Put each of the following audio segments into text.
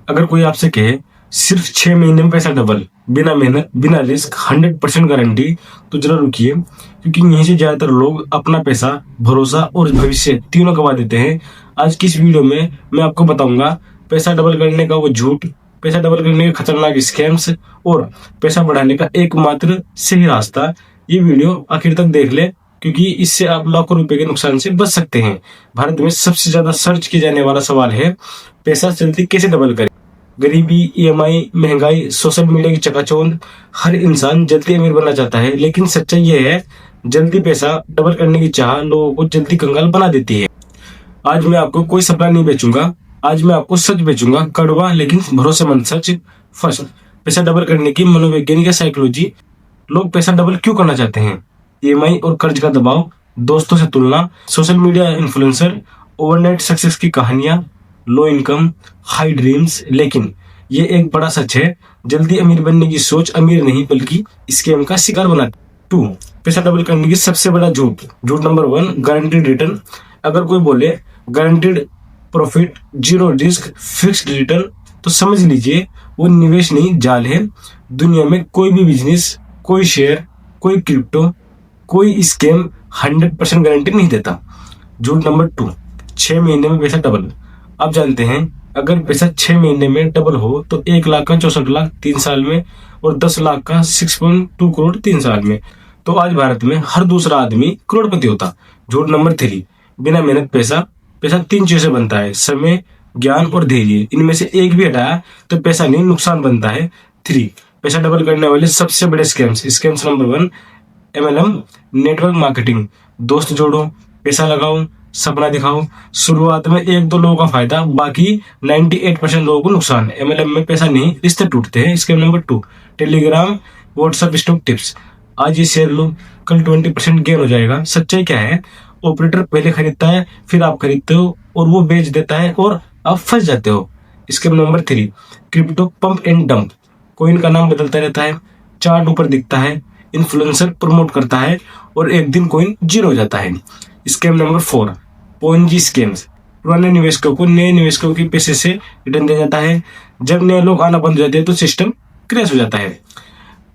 अगर कोई आपसे कहे सिर्फ 6 महीने में पैसा डबल, बिना मेहनत, बिना रिस्क, 100% गारंटी, तो जरा रुकिए, क्योंकि यहीं से ज्यादातर लोग अपना पैसा, भरोसा और भविष्य तीनों गवा देते हैं। आज की इस वीडियो में मैं आपको बताऊंगा पैसा डबल करने का वो झूठ, पैसा डबल करने के खतरनाक स्कैम्स और पैसा बढ़ाने का एकमात्र सही रास्ता। ये वीडियो आखिर तक देख ले, क्योंकि इससे आप लाखों रुपए के नुकसान से बच सकते हैं। भारत में सबसे ज्यादा सर्च किया जाने वाला सवाल है, पैसा जल्दी कैसे डबल करें। गरीबी, ईएमआई, महंगाई, सोशल मीडिया की चकाचौंध, हर इंसान जल्दी अमीर बनना चाहता है, लेकिन सच्चाई यह है जल्दी पैसा डबल करने की चाह लोगों को जल्दी कंगाल बना देती है। आज मैं आपको कोई सपना नहीं बेचूंगा, आज मैं आपको सच बेचूंगा, कड़वा लेकिन भरोसेमंद सच। फर्स्ट, पैसा डबल करने की मनोवैज्ञानिक साइकोलॉजी। लोग पैसा डबल क्यों करना चाहते हैं? ईएमआई और कर्ज का दबाव, दोस्तों से तुलना, social media influencer, overnight success की कहानियां, लो इनकम, हाई ड्रीम्स। लेकिन ये एक बड़ा सच है, जल्दी अमीर बनने की सोच अमीर नहीं बल्कि स्कैम का शिकार बनाती। 2, पैसा डबल करने की सबसे बड़ा झूठ। झूठ नंबर 1, गारंटीड रिटर्न। अगर कोई बोले guaranteed profit, zero risk, fixed return, तो समझ लीजिए वो निवेश नहीं, जाल है। दुनिया में कोई भी बिजनेस, कोई शेयर, कोई क्रिप्टो, कोई स्कैम 100% गारंटी नहीं देता। झूठ नंबर 2, 6 महीने में पैसा डबल। आप जानते हैं अगर पैसा 6 महीने में डबल हो तो 1 लाख का 64 लाख 3 साल में और 10 लाख का 6.2 करोड़ 3 साल में। तो आज भारत में हर दूसरा आदमी करोड़पति होता। झूठ नंबर 3, बिना मेहनत पैसा 3 चीजों से बनता है, समय, ज्ञान और धैर्य। इनमें से एक भी हटाया तो पैसा नहीं, नुकसान बनता है। 3, पैसा डबल करने वाले सबसे बड़े scams number 1, MLM, network marketing. दोस्त जोड़ो, पैसा लगाओ, सपना दिखाओ। शुरुआत में 1-2 लोगों का फायदा, बाकी 98% लोगों को नुकसान। MLM में पैसा नहीं, रिश्ते टूटते हैं। Scam number 2, Telegram, WhatsApp stock tips. आज ये शेयर लो, कल 20% गेन हो जाएगा। सच्चाई क्या है? ऑपरेटर पहले खरीदता है, फिर आप खरीदते हो और वो बेच देता है और आप फंस जाते हो। Scam number 3, crypto pump and dump. Coin का नाम बदलता रहता है, चार्ट ऊपर दिखता है, इन्फ्लुएंसर प्रमोट करता है और एक दिन कॉइन जीरो हो जाता है। Scam number 4, Ponzi scams. पुराने निवेशकों को नए निवेशकों के पैसे से रिटर्न दिया जाता है। जब नए लोग आना बंद हो जाते हैं तो सिस्टम क्रैश हो जाता है।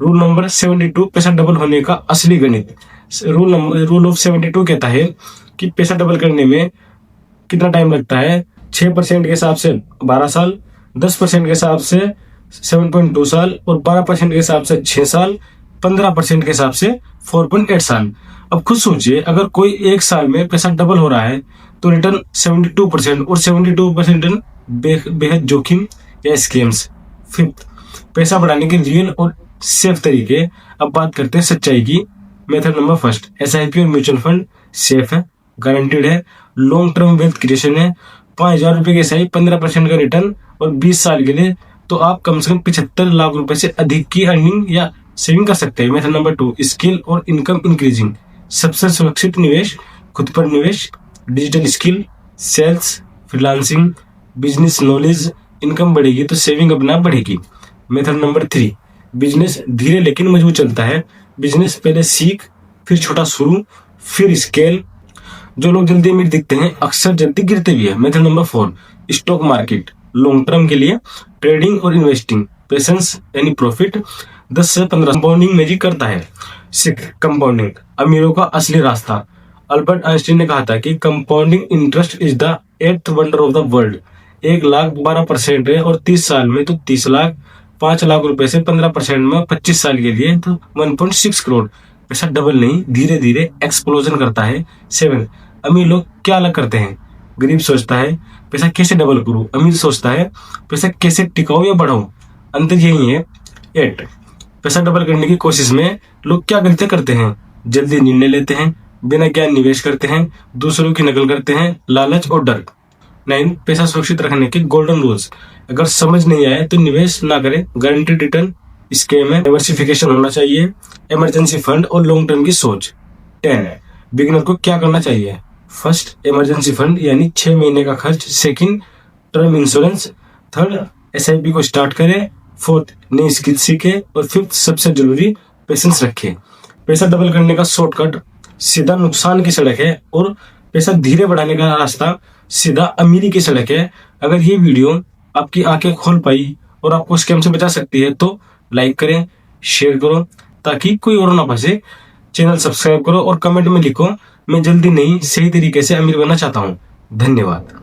रूल नंबर 72, पैसा डबल होने का असली गणित। रूल ऑफ 72 कहता है कि पैसा डबल करने में कितना टाइम लगता है। 6% के हिसाब से 12 साल, 10% के हिसाब से 7.2 साल और 12% के हिसाब से 6 साल, 15% के हिसाब से 4.8 साल। अब खुद सोचिए, अगर कोई 1 साल में पैसा डबल हो रहा है तो रिटर्न 72% और 72% रिटर्न बेहद जोखिम या स्कैम्स। 5th, पैसा बढ़ाने के रियल और सेफ तरीके। अब बात करते हैं सच्चाई की। मेथड नंबर 1, SIP और म्यूचुअल फंड सेफ है, गारंटीड है, लॉन्ग टर्म वेल्थ क्रिएशन है। 5,000 रुपए के SIP, 15% का रिटर्न और 20 साल के लिए तो आप कम से कम 75 लाख रुपए से अधिक की अर्निंग या सेविंग कर सकते हैं। मेथड नंबर 2, स्किल और इनकम इंक्रीजिंग। सबसे सुरक्षित निवेश, खुद पर निवेश, digital skill, sales, freelancing, business knowledge. Income बढ़ेगी तो सेविंग अपना बढ़ेगी। मेथड नंबर 3, बिजनेस धीरे लेकिन मजबूत चलता है। बिजनेस पहले सीख, फिर छोटा शुरू, फिर स्केल। जो लोग जल्दी अमीर दिखते हैं अक्सर जल्दी गिरते भी है। Method number 4, stock market, long term के लिए, ट्रेडिंग और इन्वेस्टिंग, पेशेंस यानी प्रॉफिट। 10 से 15 कंपाउंडिंग मैजिक करता है। 6, कंपाउंडिंग, अमीरों का असली रास्ता। अल्बर्ट आइंस्टीन ने कहा था कि compounding interest is the 8th wonder of the world. 1 lakh 12% है और 30 साल में तो 30 लाख, 5 लाख रुपए से 15% में 25 साल के लिए तो 1.6 करोड़। पैसा डबल नहीं, धीरे धीरे एक्सप्लोजन करता है। 7, अमीर लोग क्या अलग करते हैं? गरीब सोचता है पैसा कैसे डबल करूं, अमीर सोचता है पैसा कैसे टिकाऊं या बढ़ाऊं। अंतर यही है। 8, पैसा डबल करने की कोशिश में लोग क्या गलतियां करते हैं? जल्दी निर्णय लेते हैं, बिना ज्ञान निवेश करते हैं, दूसरों की नकल करते हैं, लालच और डर। 9, पैसा सुरक्षित रखने के गोल्डन रूल्स। अगर समझ नहीं आए तो निवेश ना करें, गारंटीड रिटर्न स्कीम है, डाइवर्सिफिकेशन होना चाहिए, इमरजेंसी फंड और लॉन्ग टर्म की सोच। 10, बिगिनर को क्या करना चाहिए? फर्स्ट, इमरजेंसी फंड यानी 6 महीने का खर्च। Second, term insurance. Third, SIP को स्टार्ट करें। फोर्थ, नई स्किल सीखे। और 5th, सबसे जरूरी, पेशेंस रखें। पैसा डबल करने का शॉर्टकट सीधा नुकसान की सड़क है और पैसा धीरे बढ़ाने का रास्ता सीधा अमीरी की सड़क है। अगर ये वीडियो आपकी आंखें खोल पाई और आपको स्कैम से बचा सकती है, तो लाइक करें, शेयर करो, ताकि कोई और ना फंसे। चैनल सब्सक्राइब करो और कमेंट में लिखो, मैं जल्दी नहीं सही तरीके से अमीर बनना चाहता हूँ। धन्यवाद।